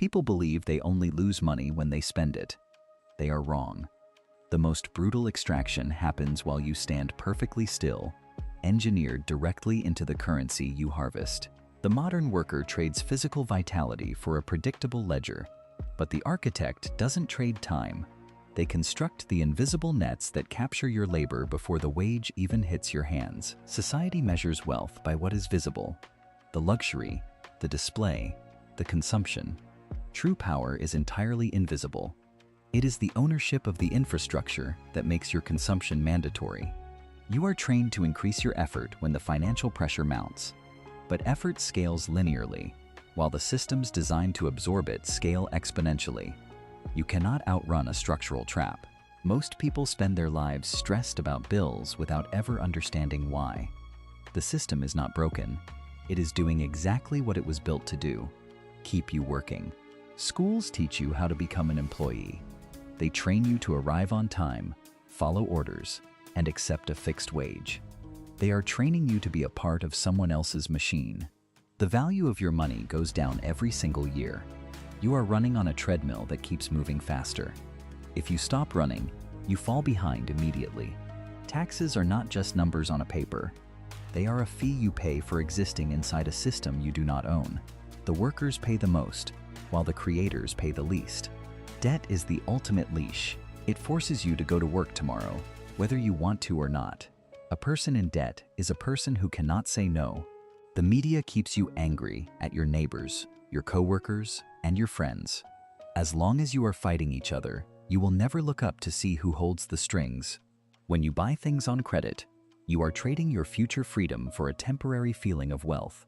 People believe they only lose money when they spend it. They are wrong. The most brutal extraction happens while you stand perfectly still, engineered directly into the currency you harvest. The modern worker trades physical vitality for a predictable ledger, but the architect doesn't trade time. They construct the invisible nets that capture your labor before the wage even hits your hands. Society measures wealth by what is visible: the luxury, the display, the consumption. True power is entirely invisible. It is the ownership of the infrastructure that makes your consumption mandatory. You are trained to increase your effort when the financial pressure mounts, but effort scales linearly, while the systems designed to absorb it scale exponentially. You cannot outrun a structural trap. Most people spend their lives stressed about bills without ever understanding why. The system is not broken. It is doing exactly what it was built to do: keep you working. Schools teach you how to become an employee. They train you to arrive on time, follow orders, and accept a fixed wage. They are training you to be a part of someone else's machine. The value of your money goes down every single year. You are running on a treadmill that keeps moving faster. If you stop running, you fall behind immediately. Taxes are not just numbers on a paper. They are a fee you pay for existing inside a system you do not own. The workers pay the most, while the creators pay the least. Debt is the ultimate leash. It forces you to go to work tomorrow, whether you want to or not. A person in debt is a person who cannot say no. The media keeps you angry at your neighbors, your coworkers, and your friends. As long as you are fighting each other, you will never look up to see who holds the strings. When you buy things on credit, you are trading your future freedom for a temporary feeling of wealth.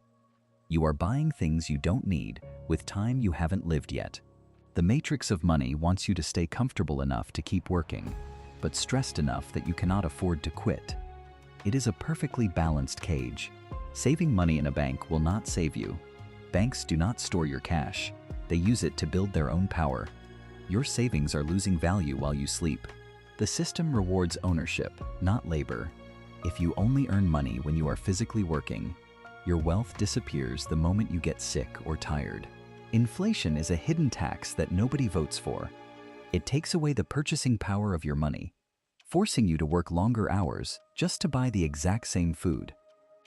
You are buying things you don't need with time you haven't lived yet. The matrix of money wants you to stay comfortable enough to keep working, but stressed enough that you cannot afford to quit. It is a perfectly balanced cage. Saving money in a bank will not save you. Banks do not store your cash. They use it to build their own power. Your savings are losing value while you sleep. The system rewards ownership, not labor. If you only earn money when you are physically working, your wealth disappears the moment you get sick or tired. Inflation is a hidden tax that nobody votes for. It takes away the purchasing power of your money, forcing you to work longer hours just to buy the exact same food.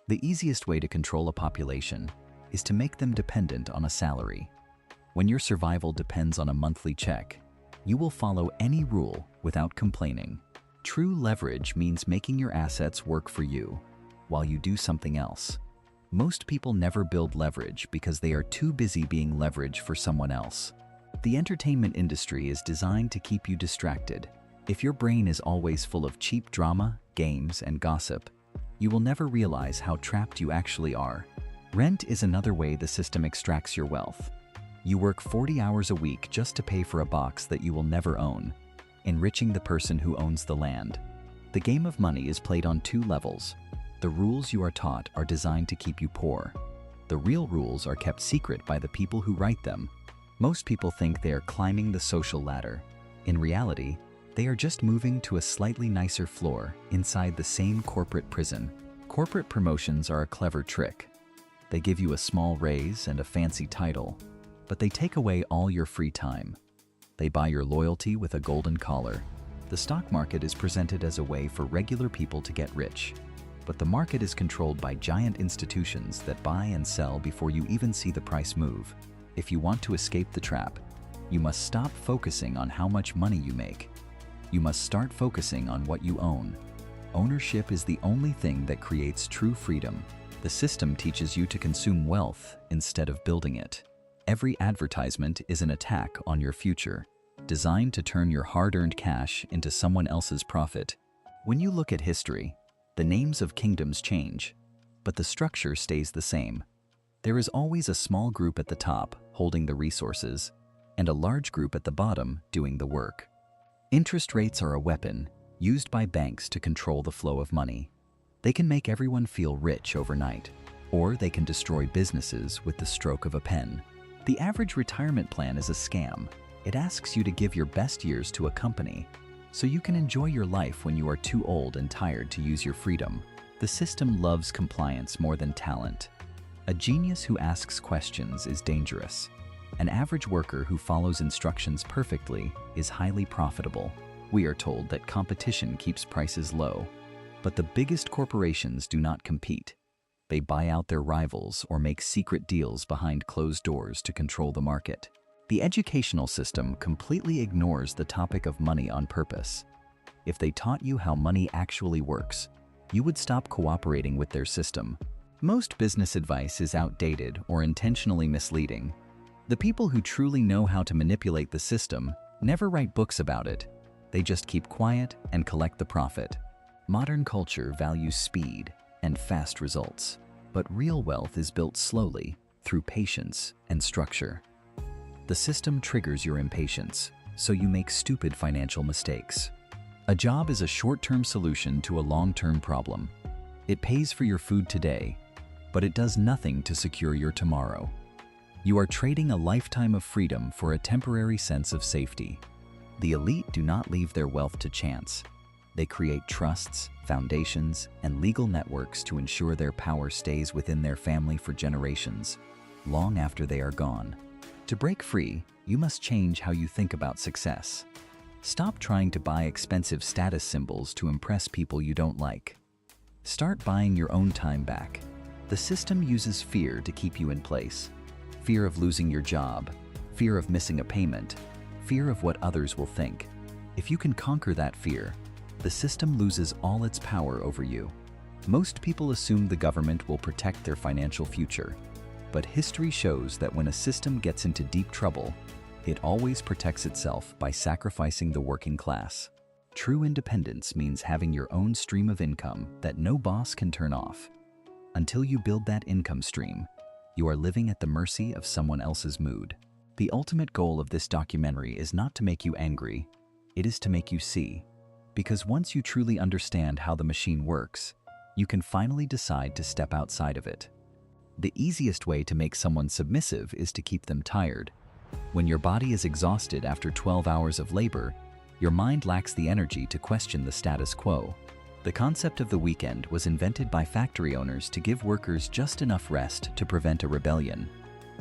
The easiest way to control a population is to make them dependent on a salary. When your survival depends on a monthly check, you will follow any rule without complaining. True leverage means making your assets work for you while you do something else. Most people never build leverage because they are too busy being leverage for someone else. The entertainment industry is designed to keep you distracted. If your brain is always full of cheap drama, games, and gossip, you will never realize how trapped you actually are. Rent is another way the system extracts your wealth. You work 40 hours a week just to pay for a box that you will never own, enriching the person who owns the land. The game of money is played on two levels. The rules you are taught are designed to keep you poor. The real rules are kept secret by the people who write them. Most people think they are climbing the social ladder. In reality, they are just moving to a slightly nicer floor inside the same corporate prison. Corporate promotions are a clever trick. They give you a small raise and a fancy title, but they take away all your free time. They buy your loyalty with a golden collar. The stock market is presented as a way for regular people to get rich, but the market is controlled by giant institutions that buy and sell before you even see the price move. If you want to escape the trap, you must stop focusing on how much money you make. You must start focusing on what you own. Ownership is the only thing that creates true freedom. The system teaches you to consume wealth instead of building it. Every advertisement is an attack on your future, designed to turn your hard-earned cash into someone else's profit. When you look at history, the names of kingdoms change, but the structure stays the same. There is always a small group at the top holding the resources, and a large group at the bottom doing the work. Interest rates are a weapon used by banks to control the flow of money. They can make everyone feel rich overnight, or they can destroy businesses with the stroke of a pen. The average retirement plan is a scam. It asks you to give your best years to a company so you can enjoy your life when you are too old and tired to use your freedom. The system loves compliance more than talent. A genius who asks questions is dangerous. An average worker who follows instructions perfectly is highly profitable. We are told that competition keeps prices low. But the biggest corporations do not compete. They buy out their rivals or make secret deals behind closed doors to control the market. The educational system completely ignores the topic of money on purpose. If they taught you how money actually works, you would stop cooperating with their system. Most business advice is outdated or intentionally misleading. The people who truly know how to manipulate the system never write books about it. They just keep quiet and collect the profit. Modern culture values speed and fast results, but real wealth is built slowly through patience and structure. The system triggers your impatience, so you make stupid financial mistakes. A job is a short-term solution to a long-term problem. It pays for your food today, but it does nothing to secure your tomorrow. You are trading a lifetime of freedom for a temporary sense of safety. The elite do not leave their wealth to chance. They create trusts, foundations, and legal networks to ensure their power stays within their family for generations, long after they are gone. To break free, you must change how you think about success. Stop trying to buy expensive status symbols to impress people you don't like. Start buying your own time back. The system uses fear to keep you in place. Fear of losing your job, fear of missing a payment, fear of what others will think. If you can conquer that fear, the system loses all its power over you. Most people assume the government will protect their financial future, but history shows that when a system gets into deep trouble, it always protects itself by sacrificing the working class. True independence means having your own stream of income that no boss can turn off. Until you build that income stream, you are living at the mercy of someone else's mood. The ultimate goal of this documentary is not to make you angry, it is to make you see. Because once you truly understand how the machine works, you can finally decide to step outside of it. The easiest way to make someone submissive is to keep them tired. When your body is exhausted after 12 hours of labor, your mind lacks the energy to question the status quo. The concept of the weekend was invented by factory owners to give workers just enough rest to prevent a rebellion,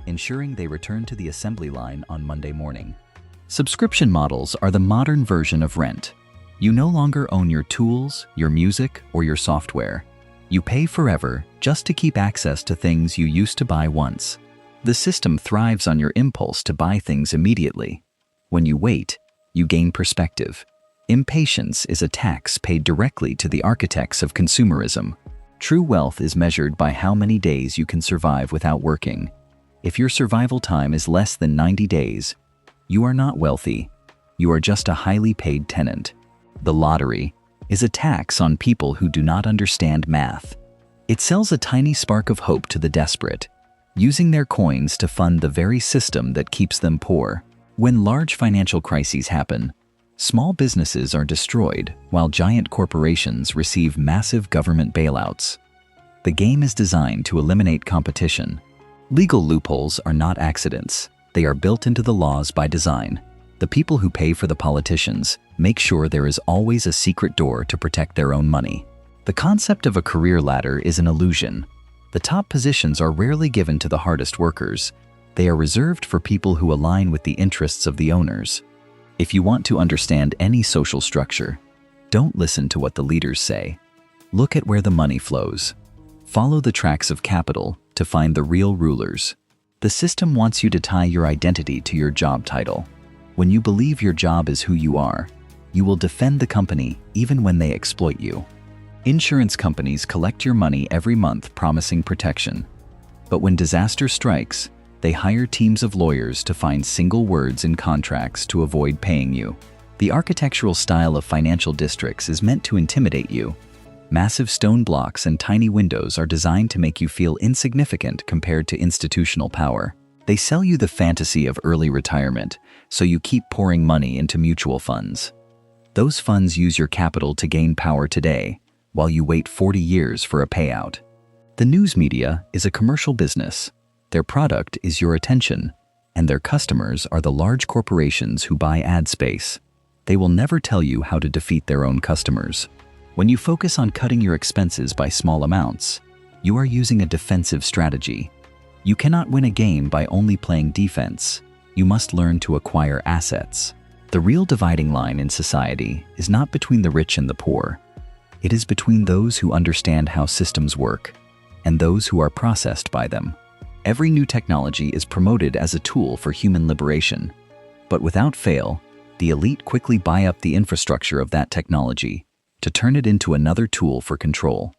ensuring they return to the assembly line on Monday morning. Subscription models are the modern version of rent. You no longer own your tools, your music, or your software. You pay forever just to keep access to things you used to buy once. The system thrives on your impulse to buy things immediately. When you wait, you gain perspective. Impatience is a tax paid directly to the architects of consumerism. True wealth is measured by how many days you can survive without working. If your survival time is less than 90 days, you are not wealthy. You are just a highly paid tenant. The lottery is a tax on people who do not understand math. It sells a tiny spark of hope to the desperate, using their coins to fund the very system that keeps them poor. When large financial crises happen, small businesses are destroyed while giant corporations receive massive government bailouts. The game is designed to eliminate competition. Legal loopholes are not accidents. They are built into the laws by design. The people who pay for the politicians make sure there is always a secret door to protect their own money. The concept of a career ladder is an illusion. The top positions are rarely given to the hardest workers. They are reserved for people who align with the interests of the owners. If you want to understand any social structure, don't listen to what the leaders say. Look at where the money flows. Follow the tracks of capital to find the real rulers. The system wants you to tie your identity to your job title. When you believe your job is who you are, you will defend the company even when they exploit you. Insurance companies collect your money every month promising protection. But when disaster strikes, they hire teams of lawyers to find single words in contracts to avoid paying you. The architectural style of financial districts is meant to intimidate you. Massive stone blocks and tiny windows are designed to make you feel insignificant compared to institutional power. They sell you the fantasy of early retirement, so you keep pouring money into mutual funds. Those funds use your capital to gain power today, while you wait 40 years for a payout. The news media is a commercial business. Their product is your attention, and their customers are the large corporations who buy ad space. They will never tell you how to defeat their own customers. When you focus on cutting your expenses by small amounts, you are using a defensive strategy. You cannot win a game by only playing defense. You must learn to acquire assets. The real dividing line in society is not between the rich and the poor. It is between those who understand how systems work and those who are processed by them. Every new technology is promoted as a tool for human liberation, but without fail, the elite quickly buy up the infrastructure of that technology to turn it into another tool for control.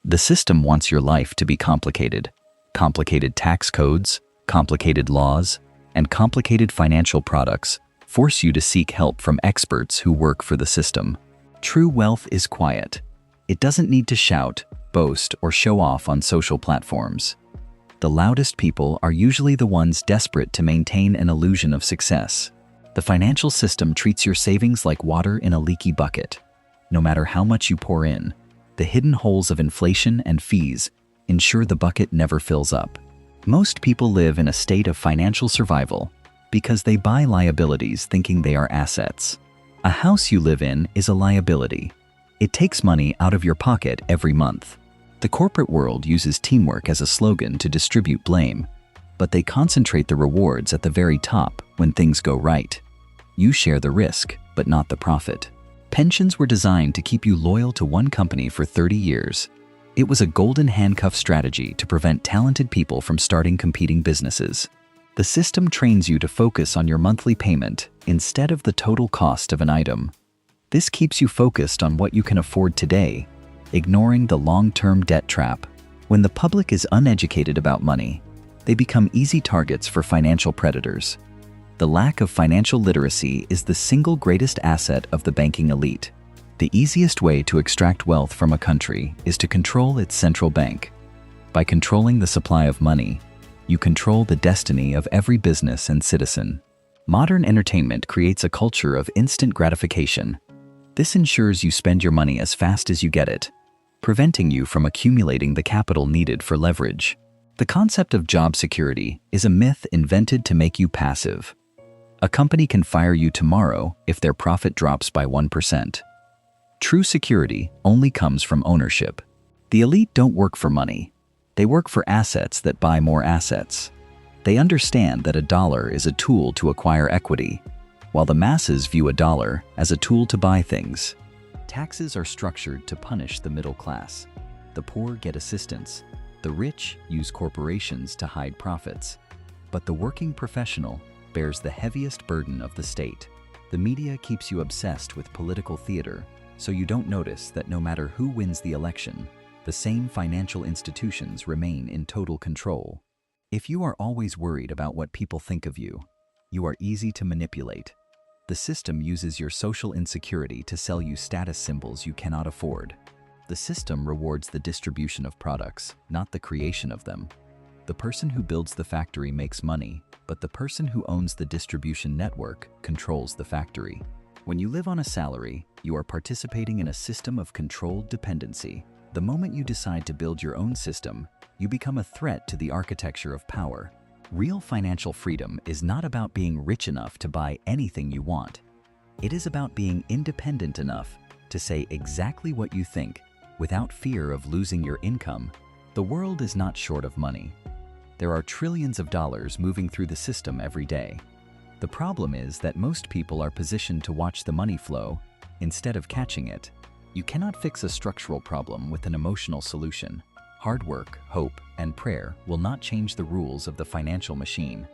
The system wants your life to be complicated. Complicated tax codes, complicated laws, and complicated financial products force you to seek help from experts who work for the system. True wealth is quiet. It doesn't need to shout, boast, or show off on social platforms. The loudest people are usually the ones desperate to maintain an illusion of success. The financial system treats your savings like water in a leaky bucket. No matter how much you pour in, the hidden holes of inflation and fees ensure the bucket never fills up. Most people live in a state of financial survival because they buy liabilities thinking they are assets. A house you live in is a liability. It takes money out of your pocket every month. The corporate world uses teamwork as a slogan to distribute blame, but they concentrate the rewards at the very top when things go right. You share the risk, but not the profit. Pensions were designed to keep you loyal to one company for 30 years. It was a golden handcuff strategy to prevent talented people from starting competing businesses. The system trains you to focus on your monthly payment instead of the total cost of an item. This keeps you focused on what you can afford today, ignoring the long-term debt trap. When the public is uneducated about money, they become easy targets for financial predators. The lack of financial literacy is the single greatest asset of the banking elite. The easiest way to extract wealth from a country is to control its central bank. By controlling the supply of money, you control the destiny of every business and citizen. Modern entertainment creates a culture of instant gratification. This ensures you spend your money as fast as you get it, preventing you from accumulating the capital needed for leverage. The concept of job security is a myth invented to make you passive. A company can fire you tomorrow if their profit drops by 1%. True security only comes from ownership. The elite don't work for money. They work for assets that buy more assets. They understand that a dollar is a tool to acquire equity, while the masses view a dollar as a tool to buy things. Taxes are structured to punish the middle class. The poor get assistance. The rich use corporations to hide profits. But the working professional bears the heaviest burden of the state. The media keeps you obsessed with political theater, so you don't notice that no matter who wins the election, the same financial institutions remain in total control. If you are always worried about what people think of you, you are easy to manipulate. The system uses your social insecurity to sell you status symbols you cannot afford. The system rewards the distribution of products, not the creation of them. The person who builds the factory makes money, but the person who owns the distribution network controls the factory. When you live on a salary, you are participating in a system of controlled dependency. The moment you decide to build your own system, you become a threat to the architecture of power. Real financial freedom is not about being rich enough to buy anything you want. It is about being independent enough to say exactly what you think without fear of losing your income. The world is not short of money. There are trillions of dollars moving through the system every day. The problem is that most people are positioned to watch the money flow instead of catching it. You cannot fix a structural problem with an emotional solution. Hard work, hope, and prayer will not change the rules of the financial machine.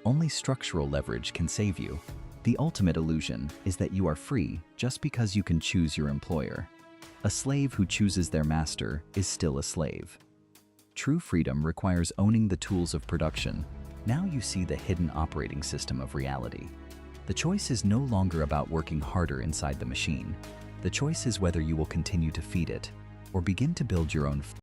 Only structural leverage can save you. The ultimate illusion is that you are free just because you can choose your employer. A slave who chooses their master is still a slave. True freedom requires owning the tools of production. Now you see the hidden operating system of reality. The choice is no longer about working harder inside the machine. The choice is whether you will continue to feed it or begin to build your own